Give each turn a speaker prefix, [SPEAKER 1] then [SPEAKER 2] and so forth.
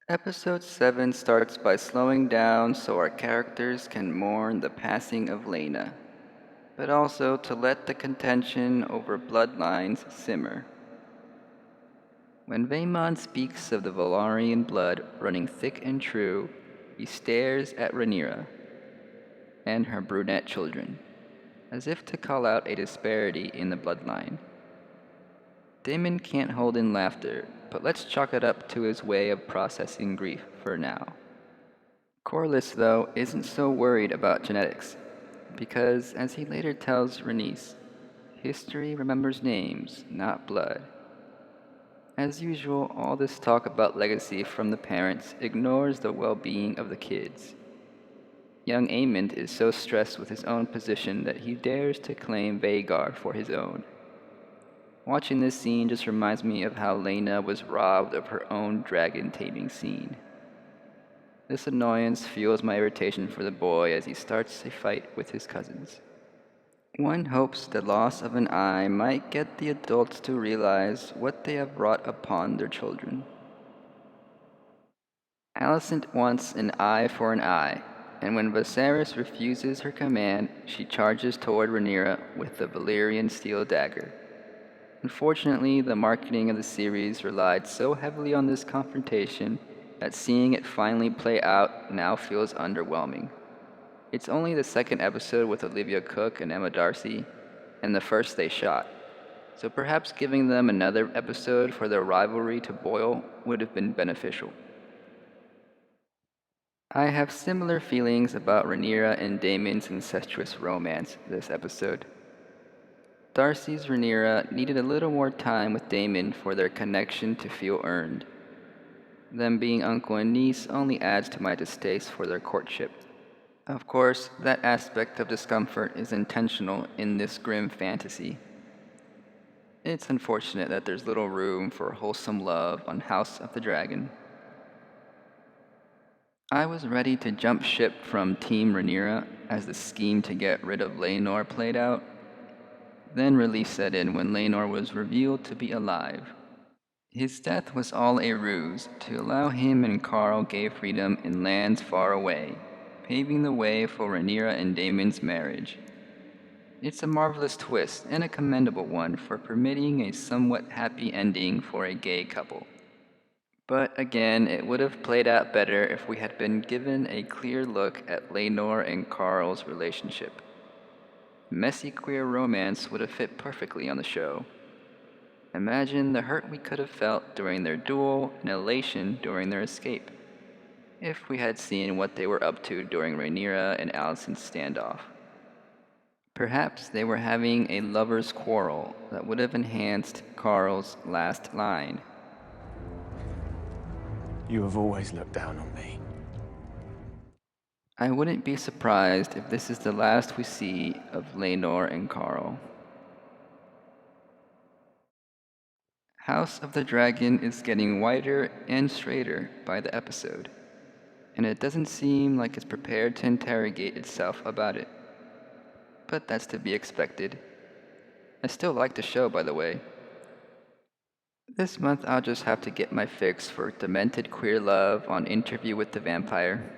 [SPEAKER 1] Episode 7 starts by slowing down so our characters can mourn the passing of Lena, but also to let the contention over bloodlines simmer. When Vaemon speaks of the Valarian blood running thick and true, he stares at Rhaenyra and her brunette children, as if to call out a disparity in the bloodline. Daemon can't hold in laughter, but let's chalk it up to his way of processing grief for now. Corlys, though, isn't so worried about genetics, because, as he later tells Rhaenys, history remembers names, not blood. As usual, all this talk about legacy from the parents ignores the well-being of the kids. Young Aemond is so stressed with his own position that he dares to claim Vhagar for his own. Watching this scene just reminds me of how Laena was robbed of her own dragon-taming scene. This annoyance fuels my irritation for the boy as he starts a fight with his cousins. One hopes the loss of an eye might get the adults to realize what they have brought upon their children. Alicent wants an eye for an eye, and when Viserys refuses her command, she charges toward Rhaenyra with the Valyrian steel dagger. Unfortunately, the marketing of the series relied so heavily on this confrontation that seeing it finally play out now feels underwhelming. It's only the second episode with Olivia Cook and Emma Darcy, and the first they shot, so perhaps giving them another episode for their rivalry to boil would have been beneficial. I have similar feelings about Rhaenyra and Daemon's incestuous romance this episode. Darcy's Rhaenyra needed a little more time with Daemon for their connection to feel earned. Them being uncle and niece only adds to my distaste for their courtship. Of course, that aspect of discomfort is intentional in this grim fantasy. It's unfortunate that there's little room for wholesome love on House of the Dragon. I was ready to jump ship from Team Rhaenyra as the scheme to get rid of Laenor played out. Then relief set in when Laenor was revealed to be alive. His death was all a ruse to allow him and Qarl gay freedom in lands far away, paving the way for Rhaenyra and Daemon's marriage. It's a marvelous twist and a commendable one for permitting a somewhat happy ending for a gay couple. But again, it would have played out better if we had been given a clear look at Laenor and Qarl's relationship. Messy queer romance would have fit perfectly on the show. Imagine the hurt we could have felt during their duel and elation during their escape, if we had seen what they were up to during Rhaenyra and Alicent's standoff. Perhaps they were having a lover's quarrel that would have enhanced Qarl's last line.
[SPEAKER 2] You have always looked down on me.
[SPEAKER 1] I wouldn't be surprised if this is the last we see of Laenor and Qarl. House of the Dragon is getting wider and straighter by the episode, and it doesn't seem like it's prepared to interrogate itself about it. But that's to be expected. I still like the show, by the way. This month I'll just have to get my fix for demented queer love on Interview with the Vampire.